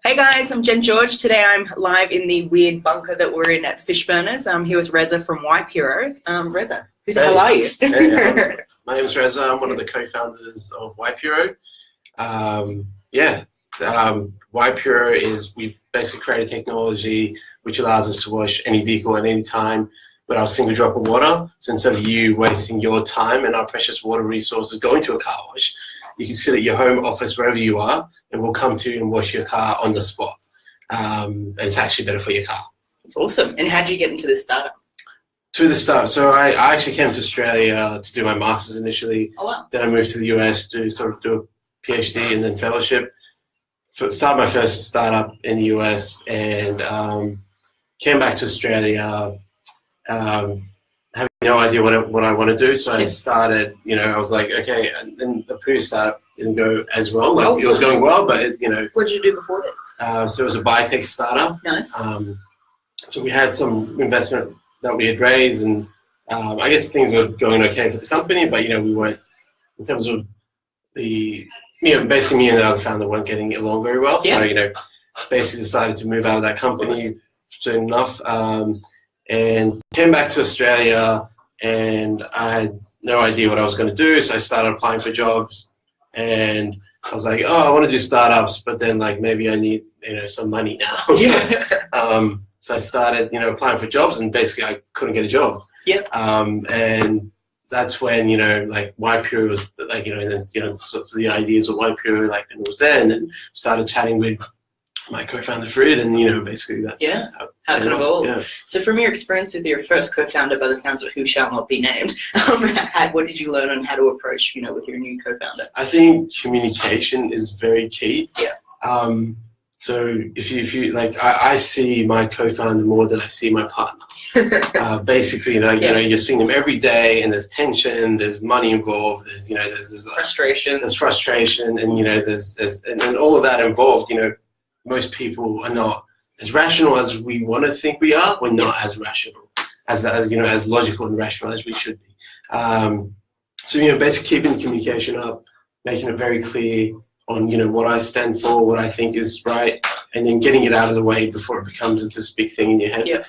Hey guys, I'm Jen George. Today I'm live in the weird bunker that we're in at Fishburners. I'm here with Reza from WipeHero. Reza, who the hell are you? Hey, my name is Reza. I'm one of the co-founders of WipeHero. WipeHero is, we've basically created technology which allows us to wash any vehicle at any time without a single drop of water. So instead of you wasting your time and our precious water resources going to a car wash, you can sit at your home office, wherever you are, and we'll come to you and wash your car on the spot. And it's actually better for your car. That's awesome. And how did you get into this startup? To the start. So I actually came to Australia to do my master's initially. Oh, wow. Then I moved to the US to sort of do a PhD and then fellowship. Started my first startup in the US and came back to Australia having no idea what I want to do. So I started, I was like, okay, and then the previous startup didn't go as well. Like it was going well, but What did you do before this? So it was a biotech startup. Nice. So we had some investment that we had raised, and I guess things were going okay for the company, but we weren't, in terms of the, basically me and the other founder weren't getting along very well. So basically decided to move out of that company soon enough, and came back to Australia, and I had no idea what I was going to do. So I started applying for jobs, and I was like, oh, I want to do startups, but then maybe I need some money now. So I started applying for jobs, and basically I couldn't get a job. Yep. And that's when WipeHero was and then sorts of the ideas of WipeHero and it was there, and then started chatting with my co-founder Fred, and basically that's how it evolved. Yeah. So from your experience with your first co-founder, by the sounds of it, who shall not be named, what did you learn on how to approach with your new co-founder? I think communication is very key. Yeah. So if you I see my co-founder more than I see my partner. Basically, you're seeing them every day, and there's tension, there's money involved, there's frustration. There's frustration, and and all of that involved. Most people are not as rational as we want to think we are. We're not as rational, as logical and rational as we should be. So basically keeping the communication up, making it very clear on what I stand for, what I think is right, and then getting it out of the way before it becomes into this big thing in your head. Yeah.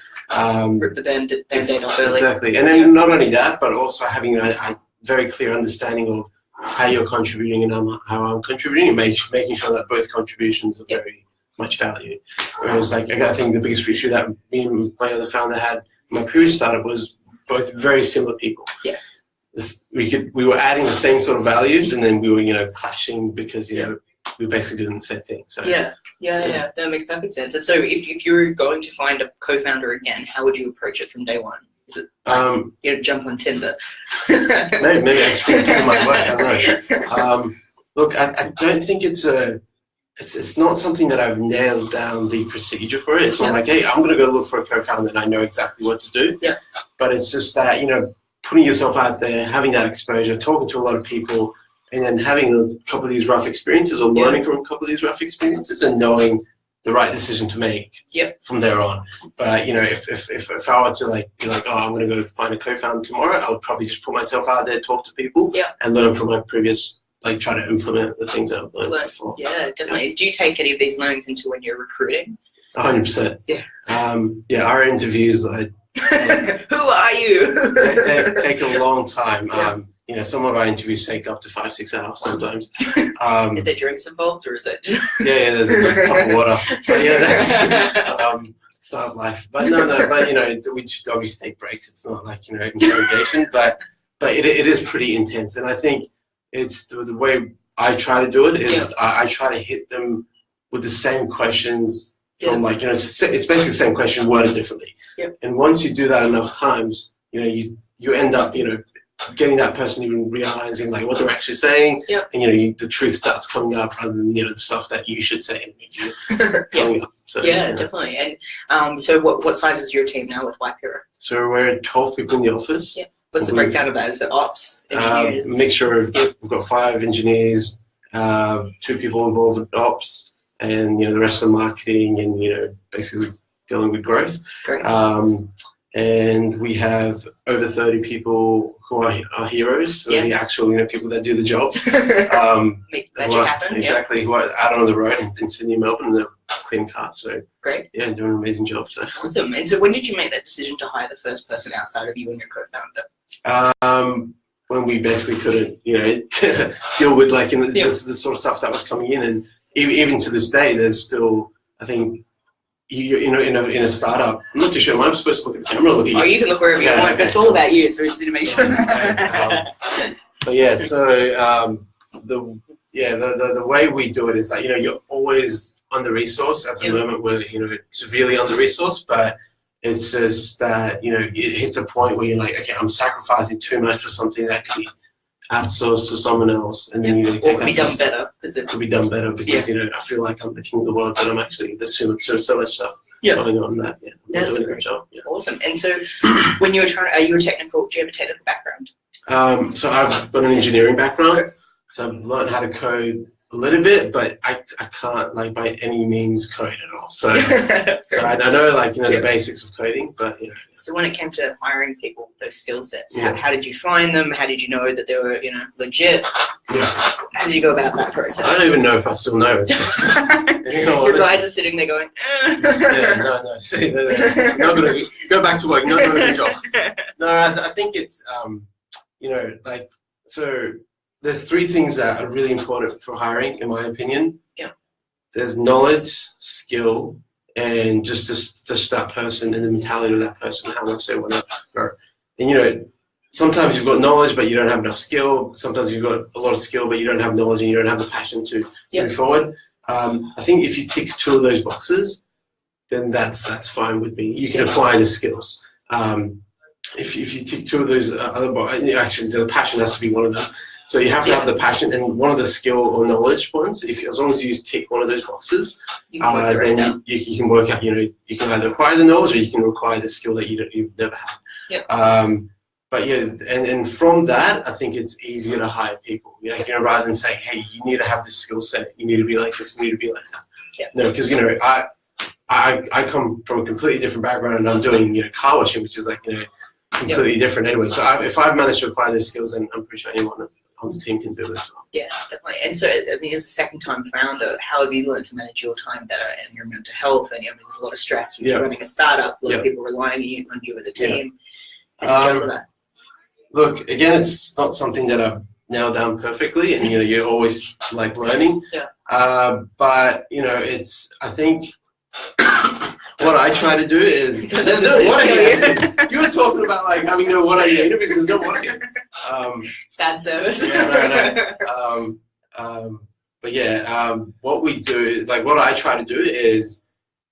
Rip the band-aid off early. Exactly, and then not only that, but also having a very clear understanding of how you're contributing and how I'm contributing, and making sure that both contributions are very much valued. Whereas I think the biggest issue that me and my other founder had in my previous startup was both very similar people. Yes. We were adding the same sort of values, and then we were clashing because we were basically doing the same thing. So yeah, that makes perfect sense. And so if you were going to find a co-founder again, how would you approach it from day one? Is it jump on Tinder? maybe actually do my work. I don't know. Look, I don't think it's not something that I've nailed down the procedure for it. It's not like, hey, I'm going to go look for a co-founder and I know exactly what to do. Yeah. But it's just that, putting yourself out there, having that exposure, talking to a lot of people, and then having a couple of these rough experiences or learning from a couple of these rough experiences and knowing the right decision to make from there on. But, if I were to be like, oh, I'm going to go find a co-founder tomorrow, I would probably just put myself out there, talk to people and learn from my previous try to implement the things that I've learned before. Yeah, definitely. Do you take any of these learnings into when you're recruiting? 100%. Yeah. Our interviews, who are you? they take a long time. Some of our interviews take up to 5-6 hours sometimes. Are there drinks involved, or is it just... there's a cup of water. But that's startup life. But we just obviously take breaks. It's not like interrogation, but it is pretty intense, and I think it's the way I try to do it is I try to hit them with the same questions from it's basically the same question worded differently. Yep. And once you do that enough times, you end up getting that person even realizing what they're actually saying, and the truth starts coming up rather than the stuff that you should say coming up. So, definitely. And so what size is your team now with WipeHero? So we're 12 people in the office. Yeah. What's the breakdown of that? Is it ops, engineers? Mixture of, we've got 5 engineers, 2 people involved with ops, and the rest of marketing and basically dealing with growth. Great. And we have over 30 people who are heroes, who are the actual people that do the jobs. Make magic happen. Exactly, who are out on the road in Sydney and Melbourne. clean car. So great. Yeah, doing an amazing job. So. Awesome. And so when did you make that decision to hire the first person outside of you and your co-founder? When we basically couldn't, deal with this sort of stuff that was coming in, and even to this day, there's still, I think, in a startup. I'm not too sure. I'm supposed to look at the camera. Look at you. Oh, you can look wherever you want. Okay. It's all about you, so we just need to make sure. But yeah, so the way we do it is that you're always under resourced. At the moment, we're severely under resourced, but it's just that it hits a point where you're like, okay, I'm sacrificing too much for something that could be outsourced to someone else, and then or could be done better. It could be done better because I feel like I'm the king of the world, but I'm actually there's so much stuff going on that. Yeah, that's doing a good job. Yeah. Awesome. And so, when you were trying, do you have a technical background? So I've got an engineering background, so I've learned how to code a little bit, but I can't by any means code at all. So, I know the basics of coding, but So when it came to hiring people, those skill sets, how did you find them? How did you know that they were legit? Yeah. How did you go about that process? I don't even know if I still know. Your guys are sitting there going, no. See, they're not gonna go back to work. Not doing a good job. No, I think it's so. There's three things that are really important for hiring, in my opinion. Yeah. There's knowledge, skill, and just that person and the mentality of that person, how much they want to grow. And sometimes you've got knowledge, but you don't have enough skill. Sometimes you've got a lot of skill, but you don't have knowledge and you don't have the passion to move forward. I think if you tick two of those boxes, then that's fine with me. You can apply the skills. If you tick two of those other boxes, actually the passion has to be one of them. So you have to have the passion, and one of the skill or knowledge ones. As long as you tick one of those boxes, then you can work out. You can either acquire the knowledge or you can acquire the skill that you've never had. Yeah. But and from that, I think it's easier to hire people. Rather than saying, hey, you need to have this skill set. You need to be like this. You need to be like that. Yeah. No, because I come from a completely different background, and I'm doing car washing, which is completely different anyway. So if I've managed to acquire those skills, then I'm pretty sure anyone on the team can do it as well. Yeah, definitely. And so, as a second-time founder, how have you learned to manage your time better and your mental health? And there's a lot of stress when you're running a startup. A lot of people relying on you as a team. How do you juggle that? Look, again, it's not something that I've nailed down perfectly, and you're always learning. Yeah. But it's I think. What I try to do is there's no water here. You were talking about having no water in your interviews. There's no water here. It's bad service. But what we do, what I try to do is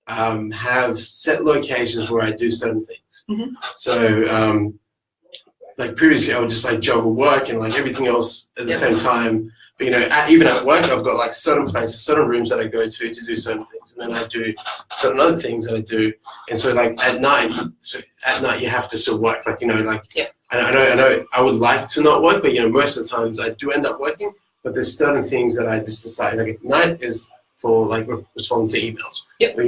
have set locations where I do certain things. Mm-hmm. So previously I would just juggle work and everything else at the same time. But even at work, I've got certain places, certain rooms that I go to do certain things, and then I do certain other things that I do. And so at night you have to still work. I know I would like to not work, but most of the times I do end up working. But there's certain things that I just decide at night is for responding to emails. Yep.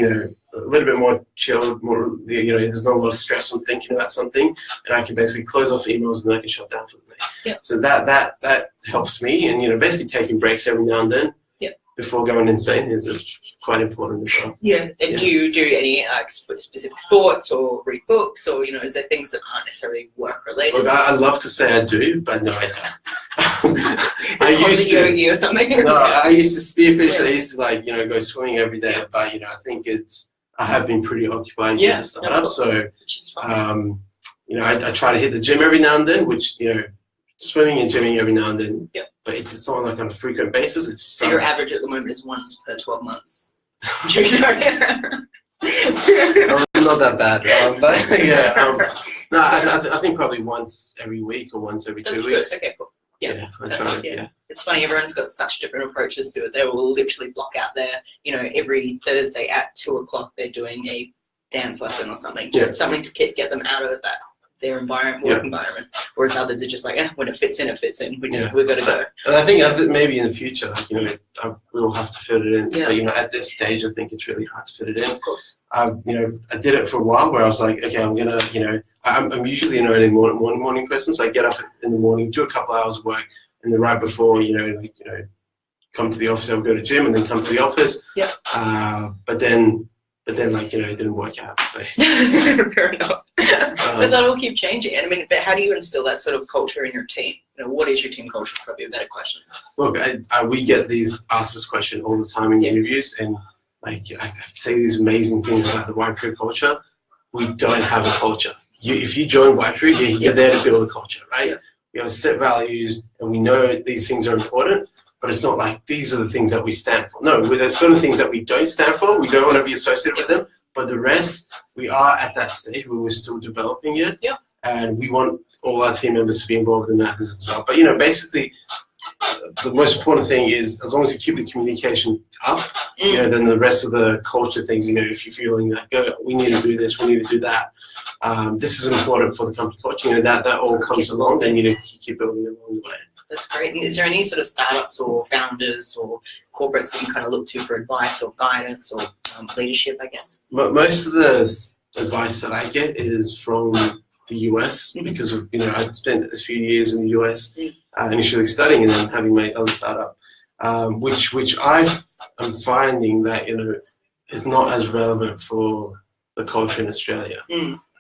A little bit more chilled, more there's not a lot of stress on thinking about something, and I can basically close off emails and I can shut down for the day. Yep. So that helps me, and basically taking breaks every now and then before going insane is quite important as well. Yeah. And do you do any specific sports or read books, or is there things that aren't necessarily work related? Look, I love to say I do, but no, I don't. I used to yogi or something. No, I used to spearfish. I used to go swimming every day, but I think I have been pretty occupied with the startup, so I try to hit the gym every now and then, which swimming and gymming every now and then. Yep. But it's not on a frequent basis. So your average at the moment is once per 12 months. Not that bad, but no, I think probably once every week or once every 2 weeks. Good. Okay, cool. Yeah, I try to, It's funny, everyone's got such different approaches to it. They will literally block out every Thursday at 2 o'clock they're doing a dance lesson or something, just something to get them out of their work environment. Whereas others are just when it fits in, it fits in. We've got to go. And I think maybe in the future, we'll have to fit it in. Yeah. But at this stage, I think it's really hard to fit it in. Of course. I did it for a while where I was like, okay, I'm gonna, I'm usually an early morning person, so I get up in the morning, do a couple hours of work, and then right before, come to the office. They would go to gym and then come to the office. Yep. But then like it didn't work out. So fair enough. But that'll keep changing. And I mean, but how do you instill that sort of culture in your team? What is your team culture? Probably a better question. Look, we get asked this question all the time in interviews, and like I say these amazing things about the WipeHero culture. We don't have a culture. If you join WipeHero, you're there to build a culture, right? Yep. We have set values, and we know these things are important. But it's not like these are the things that we stand for. No, there's certain things that we don't stand for. We don't want to be associated with them. But the rest, we are at that stage where we're still developing it. Yeah. And we want all our team members to be involved in that as well. But, basically, the most important thing is as long as you keep the communication up, then the rest of the culture things, if you're feeling like, we need to do this, we need to do that. This is important for the company culture. That all comes along, and you keep building along the way. That's great. And is there any sort of startups or founders or corporates that you kind of look to for advice or guidance or leadership, I guess? Most of the advice that I get is from the US because of, I've spent a few years in the US initially studying and then having my other startup, which I'm finding that, is not as relevant for the culture in Australia.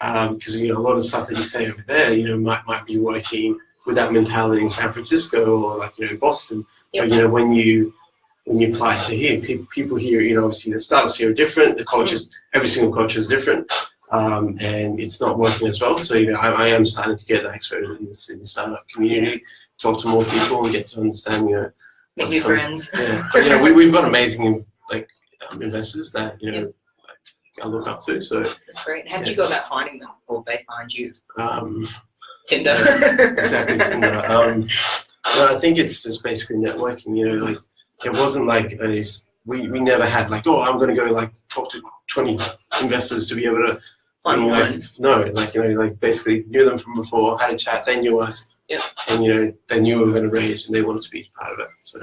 Because, a lot of stuff that you say over there, might be working with that mentality in San Francisco or Boston. Yep. But, when you apply to here, people here, obviously the startups here are different. The cultures, every single culture is different, and it's not working as well. So I am starting to get that experience in the startup community, talk to more people, and get to understand. Make new friends. Yeah, but, we've got amazing investors that I look up to. So that's great. How did you go about finding them, or they find you? Tinder. Exactly, Tinder. I think it's just basically networking. It wasn't like we never had like, I'm going to go talk to 20 investors to be able to find one. No, basically knew them from before, had a chat, they knew us. Yeah. And they knew we were going to raise, and they wanted to be part of it. So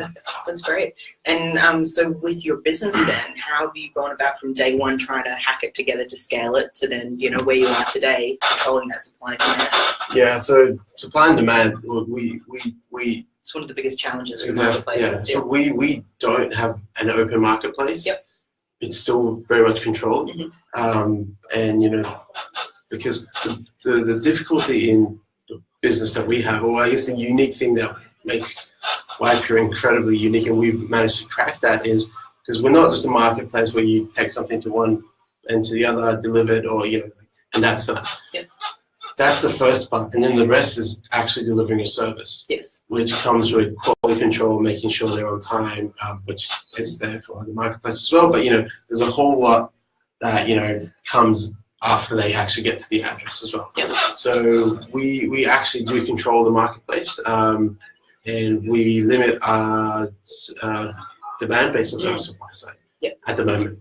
that's great. And so with your business, then, how have you gone about from day one trying to hack it together to scale it to then where you are today, controlling that supply and demand? Yeah. So supply and demand, we it's one of the biggest challenges for marketplaces. Yeah. So we don't have an open marketplace. Yep. It's still very much controlled, and because the difficulty in business that we have, or I guess the unique thing that makes WipeHero incredibly unique, and we've managed to crack that, is because we're not just a marketplace where you take something to one and to the other, delivered, or and that's that's the first part, and then the rest is actually delivering a service. Yes. Which comes with quality control, making sure they're on time, which is there for the marketplace as well. But there's a whole lot that comes after they actually get to the address as well. Yep. So we actually do control the marketplace, and we limit our demand based on our supply side. Yep. At the moment.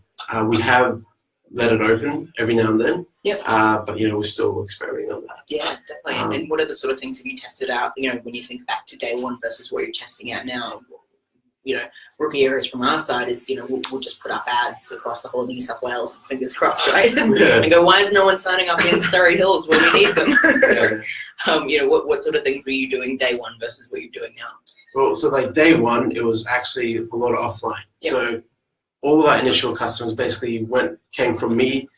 We have let it open every now and then. Yep. But we're still experimenting on that. Yeah, definitely. And what are the sort of things have you tested out, when you think back to day one versus what you're testing out now? Rookie errors from our side is, we'll just put up ads across the whole of New South Wales, fingers crossed, right? And go, why is no one signing up in Surrey Hills where we need them? What sort of things were you doing day one versus what you're doing now? Well, so day one, it was actually a lot of offline. Yep. So all of our initial customers basically came from me,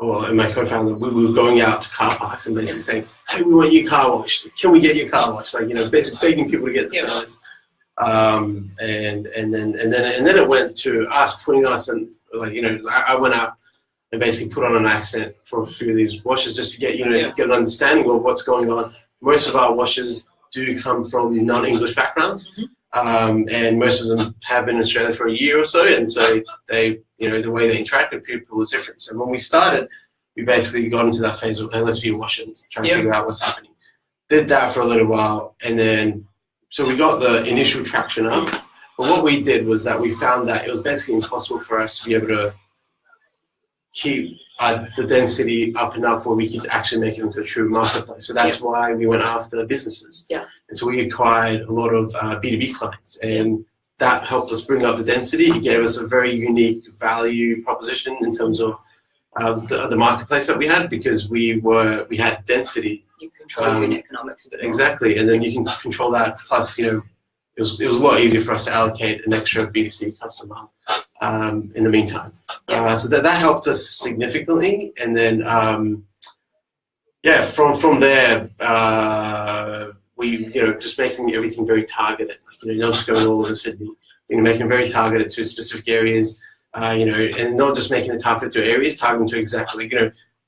and my co-founder. We were going out to car parks and basically saying, hey, we want your car washed. Can we get your car washed? Basically begging people to get the service. And then it went to us putting us in, I went out and basically put on an accent for a few of these washers just to get get an understanding of what's going on. Most of our washers do come from non-English backgrounds, and most of them have been in Australia for a year or so, and so they the way they interact with people was different. So when we started, we basically got into that phase of, hey, let's be washers, trying to figure out what's happening. Did that for a little while, and then so we got the initial traction up, but what we did was that we found that it was basically impossible for us to be able to keep the density up enough where we could actually make it into a true marketplace. So that's why we went after businesses. Yeah. And so we acquired a lot of B2B clients, and that helped us bring up the density. It gave us a very unique value proposition in terms of the marketplace that we had, because we had density. You control your unit economics a bit more. Exactly, and then you can control that. Plus, it was a lot easier for us to allocate an extra B2C customer in the meantime. So that helped us significantly, and then from there we just making everything very targeted. Like, not just going all over Sydney. Making very targeted to specific areas. And not just making it targeted to areas, targeting to exactly.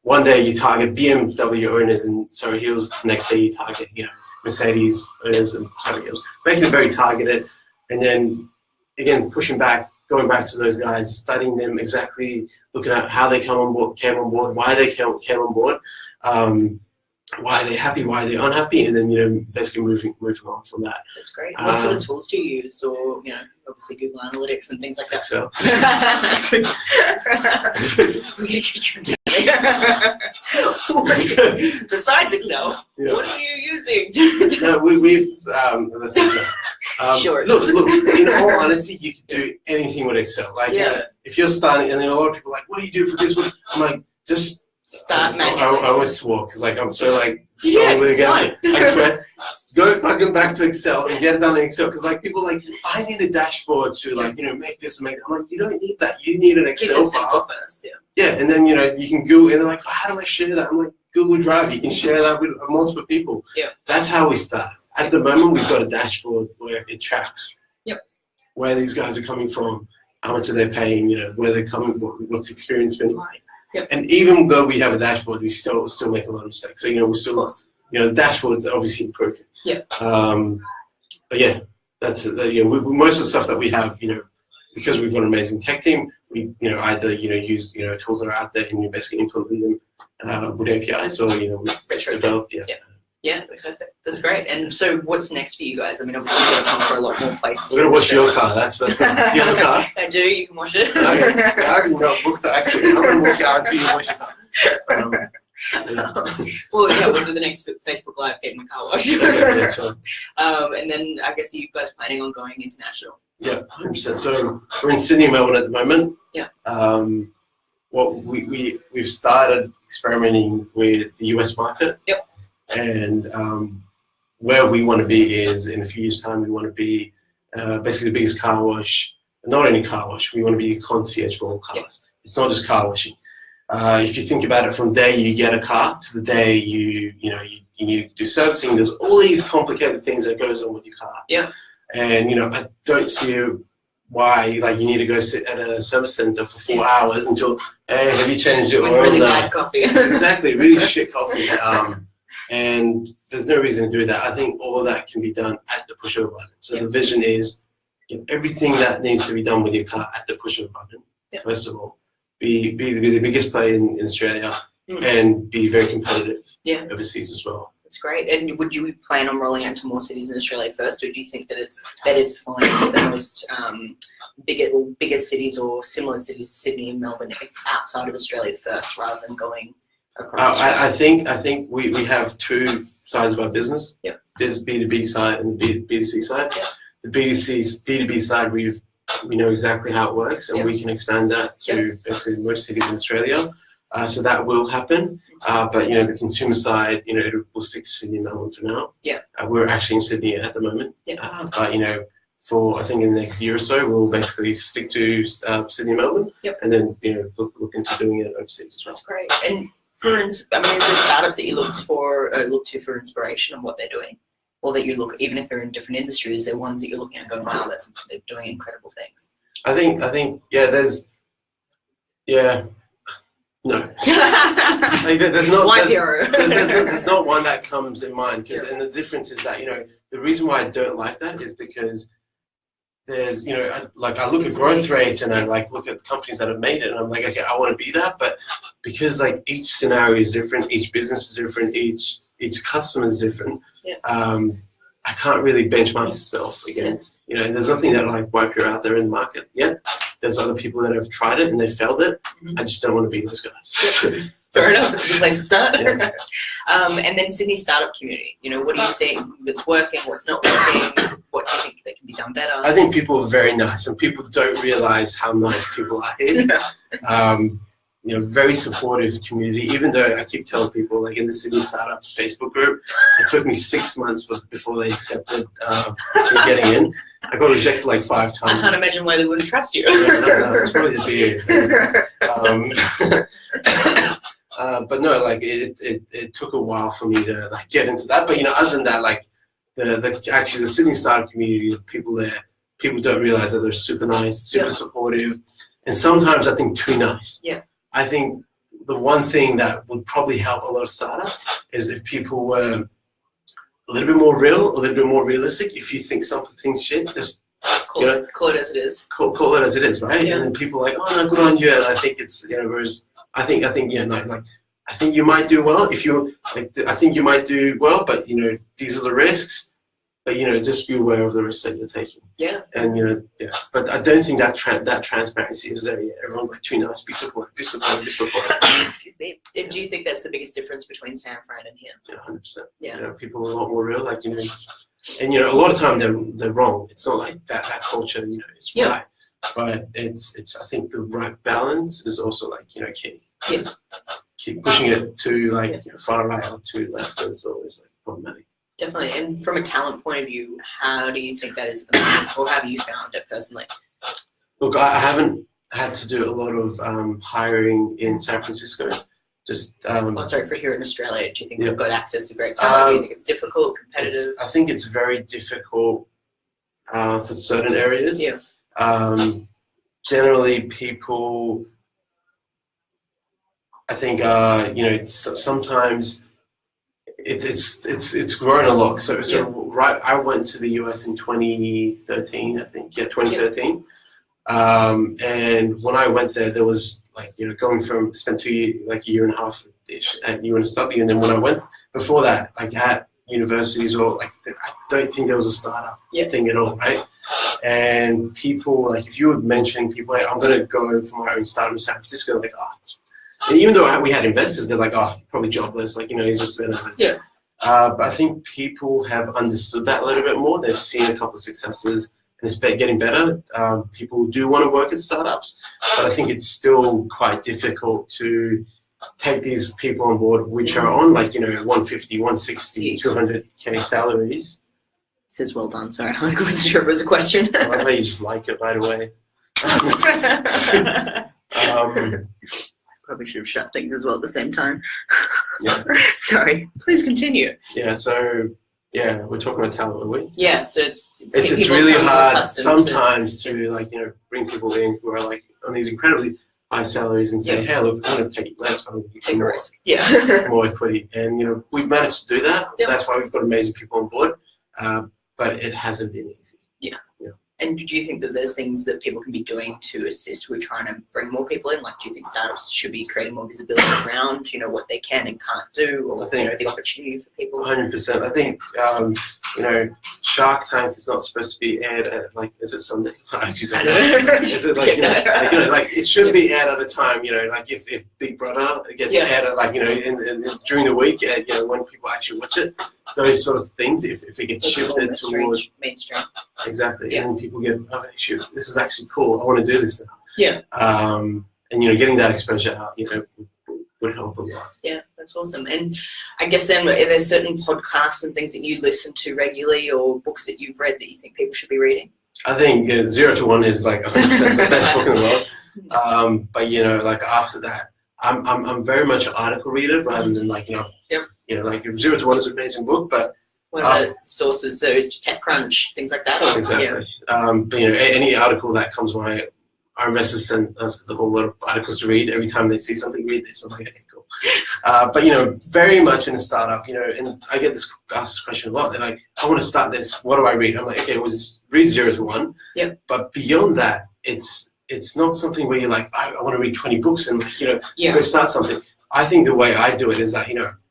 One day you target BMW owners in Surrey Hills, the next day you target Mercedes owners in Surrey Hills. Making it very targeted, and then again going back to those guys, studying them exactly, looking at how they came on board, why they came on board, why are they happy, why are they unhappy, and then basically moving on from that. That's great. What sort of tools do you use, or obviously Google Analytics and things like that? Excel. Besides Excel, what are you using? No, we've sure. Look. In all honesty, you can do anything with Excel. Like, if you're starting, and then a lot of people are like, "What do you do for this one?" I'm like, just start manually. I always swore because I'm so strongly against it. I swear, go fucking back to Excel and get it done in Excel, because people I need a dashboard to make this and make that. I'm like, you don't need that. You need an Excel file first. Yeah, and then you can Google, and they're like, how do I share that? I'm like, Google Drive. You can share that with multiple people. Yeah, that's how we start. At the moment, we've got a dashboard where it tracks where these guys are coming from, how much are they paying, where they're coming, what's the experience been like. Yep. And even though we have a dashboard, we still make a lot of mistakes. So we still, the dashboards are obviously improving. Yeah. But yeah, that's most of the stuff that we have, because we've got an amazing tech team, we either use tools that are out there and you basically implement them with APIs, or we develop. Yeah, perfect. That's great. And so, what's next for you guys? I mean, obviously, you're going to come for a lot more places. We're going to wash your car. That's do you have a car? I do. You can wash it. I can book that. Actually, I'm going to walk out until you wash your car. We'll do the next Facebook Live, get my car washed. Sure. And then I guess you guys planning on going international? Yeah, 100%. So we're in Sydney, Melbourne at the moment. Yeah. We've started experimenting with the US market. Yep. And where we want to be is, in a few years' time, we want to be basically the biggest car wash. Not only car wash, we want to be a concierge for all cars. Yep. It's not just car washing. If you think about it, from the day you get a car to the day you need to do servicing, there's all these complicated things that goes on with your car. Yeah. And I don't see why you need to go sit at a service center for 4 hours until, hey, have you changed your oil? With really bad coffee. Exactly, really shit coffee. And there's no reason to do that. I think all of that can be done at the push of a button. So the vision is everything that needs to be done with your car at the push of a button. First of all, be the biggest player in Australia, and be very competitive overseas as well. That's great. And would you plan on rolling out to more cities in Australia first, or do you think that it's better to find the most bigger cities or similar cities, Sydney and Melbourne, outside of Australia first, rather than going across Australia? I think we have two sides of our business. Yep. There's B2B side and the B2C side. Yep. The B2B side, we know exactly how it works, and we can expand that to basically most cities in Australia. So that will happen. But the consumer side, we'll stick to Sydney and Melbourne for now. Yeah. We're actually in Sydney at the moment. Yeah. But for I think in the next year or so, we'll basically stick to Sydney and Melbourne. Yep. And then look into doing it overseas as well. That's great. And is there startups that you look to for inspiration on what they're doing, or that you look, even if they're in different industries, they're ones that you're looking at going, wow, they're doing incredible things? I think there's no. There's not WipeHero. There's not one that comes in mind, and the difference is that the reason why I don't like that is because there's I look at growth rates and I look at companies that have made it, and I'm like, okay, I want to be that, but because each scenario is different, each business is different, each customer is different. Yeah. I can't really benchmark myself against, and there's nothing that WipeHero out there in the market yet. There's other people that have tried it and they failed it. I just don't want to be those guys. Fair enough. It's a good place to start. Yeah. And then Sydney startup community. What do you see that's working? What's not working? What do you think that can be done better? I think people are very nice, and people don't realize how nice people are here. very supportive community. Even though I keep telling people, like in the Sydney Startups Facebook group, it took me 6 months before they accepted me getting in. I got rejected like 5 times. I can't imagine why they wouldn't trust you. No, it's probably the beer. But no, like it took a while for me to like get into that. But other than that, like actually the Sydney startup community, the people there, people don't realize that they're super nice, super supportive, and sometimes I think too nice. Yeah. I think the one thing that would probably help a lot of startups is if people were a little bit more real, a little bit more realistic. If you think something's shit, just call it as it is. Call it as it is, right? Yeah. And then people are like, oh no, good on you. And I think it's whereas I think I think you might do well if you I think you might do well, but these are the risks. But just be aware of the risks that you're taking. Yeah. And but I don't think that that transparency is there yet. Everyone's like too nice, be supportive, be supportive, be supportive. Excuse me. And do you think that's the biggest difference between San Fran and here? Yeah, 100%. Yeah. People are a lot more real, like and a lot of time they're wrong. It's not like that culture, is right. But it's I think the right balance is also like key. Yeah. Keep pushing it to far right or too left is always like problematic. Definitely. And from a talent point of view, how do you think that is at the moment, or have you found it personally? Look, I haven't had to do a lot of hiring in San Francisco. Just sorry, for here in Australia, do you think we've got access to great talent? Do you think it's difficult, competitive? I think it's very difficult for certain areas. Yeah. Generally, people, I think, sometimes it's grown a lot. So right, I went to the US in 2013, I think. Yeah, 2013. And when I went there was going from spent a year and a half ish at UNSW, and then when I went before that, at universities or I don't think there was a startup thing at all, right? And people if you were mentioning people, I'm going to go for my own startup in San Francisco, and even though we had investors, they're like, oh, probably jobless, he's just there. Yeah. But I think people have understood that a little bit more. They've seen a couple of successes, and it's getting better. People do want to work at startups, but I think it's still quite difficult to take these people on board, which are on 150, 160, 200K salaries. Says well done. Sorry, I wasn't sure if it was a question. I love how you just like it right away. Probably should have shut things as well at the same time. Yeah. Sorry. Please continue. Yeah. So we're talking about talent, are we? Yeah. So it's really hard sometimes to bring people in who are on these incredibly high salaries and say, hey, look, I'm going to pay you less. I'm going to take a risk. Yeah. More equity, and we've managed to do that. Yep. That's why we've got amazing people on board. But it hasn't been easy. Yeah. And do you think that there's things that people can be doing to assist with trying to bring more people in? Do you think startups should be creating more visibility around, what they can and can't do, or the opportunity for people? 100%. I think Shark Tank is not supposed to be aired at is it Sunday? I actually don't know. Is it it should be aired at a time. If Big Brother gets aired at during the week, when people actually watch it. Those sort of things, if it gets shifted towards mainstream. Exactly, and people get, okay, shoot, this is actually cool. I want to do this now. Yeah. And getting that exposure out, would help a lot. Yeah, that's awesome. And I guess then, are there certain podcasts and things that you listen to regularly, or books that you've read that you think people should be reading? I think 0 to 1 is 100% the best book in the world. But after that, I'm very much an article reader rather than 0 to 1 is an amazing book, but what are sources? So TechCrunch, things like that. Exactly. But any article that comes my, our investors send us a whole lot of articles to read every time they see something. Read this. I'm like, okay, cool. But very much in a startup, and I get asked this question a lot. They're like, I want to start this. What do I read? I'm like, okay, read 0 to 1. Yeah. But beyond that, it's not something where you're like, I want to read 20 books and go start something. I think the way I do it is that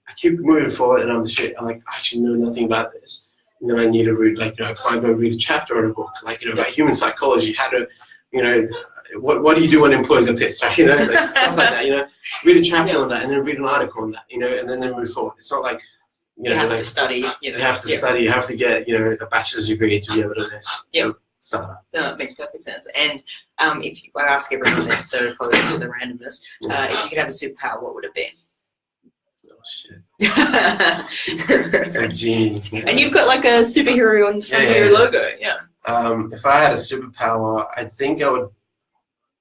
I keep moving forward, and I'm I actually know nothing about this, and then I need to read I go read a chapter on a book about human psychology, how to what do you do when employees are pissed, right? Stuff like that. Read a chapter on that, and then read an article on that, and then move forward. It's not like you have to study. You have to study. You have to get a bachelor's degree to be able to do this. Yeah. startup. No, it makes perfect sense. And if you, I ask everyone this, so probably to the randomness, if you could have a superpower, what would it be? Oh shit! It's a genie. And you've got like a superhero on the front of your logo, yeah. If I had a superpower, I think I would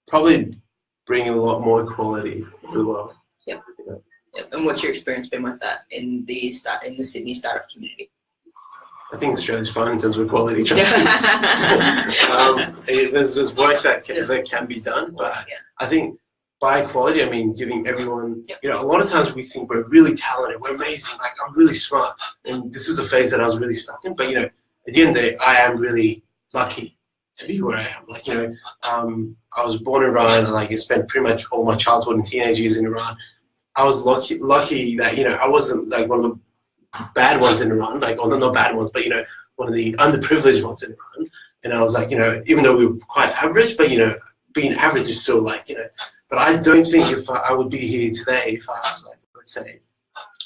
probably bring a lot more equality to the world. Yep. And what's your experience been with that in the Sydney startup community? I think Australia's fine in terms of equality. There's work that can be done, but I think by equality, I mean giving everyone. You know, a lot of times we think we're really talented, we're amazing, like I'm really smart, and this is the phase that I was really stuck in. But you know, at the end of the day, I am really lucky to be where I am. Like, you know, I was born in Iran, and like I spent pretty much all my childhood and teenage years in Iran. I was lucky that, you know, I wasn't like one of the bad ones in Iran, like, or not bad ones, but, you know, one of the underprivileged ones in Iran. And I was like, you know, even though we were quite average, but, you know, being average is still like, you know, but I don't think if I would be here today if I was like, let's say,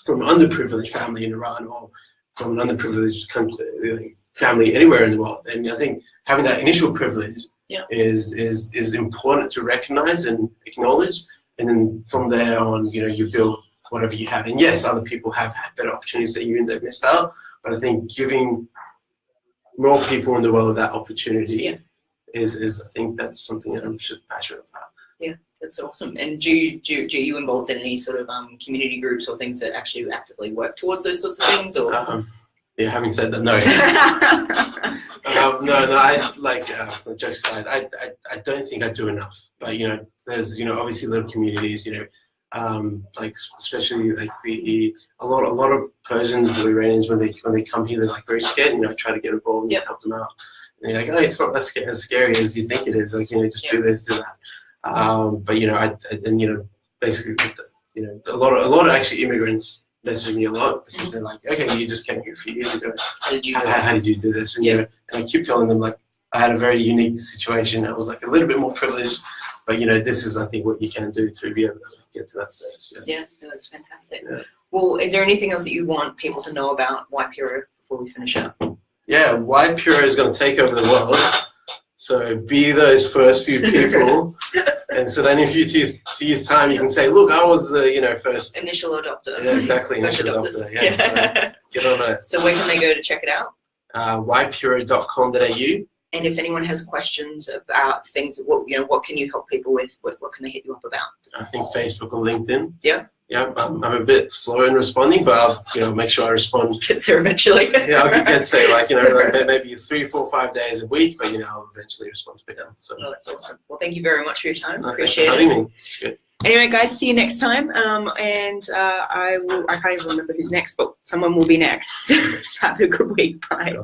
from an underprivileged family in Iran or from an underprivileged country, family anywhere in the world. And I think having that initial privilege is important to recognize and acknowledge. And then from there on, you know, you build whatever you have. And yes, other people have had better opportunities that you and they've missed out. But I think giving more people in the world that opportunity is I think that's something that I'm just passionate about. Yeah, that's awesome. And do you involved in any sort of community groups or things that actually actively work towards those sorts of things? Or yeah, having said that, no. No, I like jokes aside, I don't think I do enough. But you know, there's, you know, obviously little communities, you know, like especially like a lot of Persians or Iranians when they come here, they're like very scared. You know, I try to get involved and help them out. And you're like, oh, it's not as scary as you think it is. Like, you know, just do this, do that. But you know, and you know, basically, you know, a lot of actually immigrants message me a lot because they're like, okay, you just came here a few years ago. How did you do this? And you know, and I keep telling them like I had a very unique situation. I was like a little bit more privileged, but you know, this is I think what you can do to be able to get to that stage. Yeah, no, that's fantastic. Yeah. Well, is there anything else that you want people to know about WipeHero before we finish up? Yeah, WipeHero is going to take over the world. So be those first few people, and so then in a few years' time, you can say, "Look, I was the first initial adopter." Yeah, exactly, initial adopter. Yeah, so get on it. So where can they go to check it out? WipeHero.com.au. And if anyone has questions about things, what can you help people with? What can they hit you up about? I think Facebook or LinkedIn. Yeah. Yeah, I'm a bit slow in responding, but I'll make sure I respond. Get there eventually. Yeah, I'll get say like maybe 3, 4, 5 days a week, but I'll eventually respond to them. So that's awesome. Well, thank you very much for your time. Appreciate it. Thanks for having me. It's good. Anyway, guys, see you next time. I can't even remember who's next, but someone will be next. So have a good week. Bye.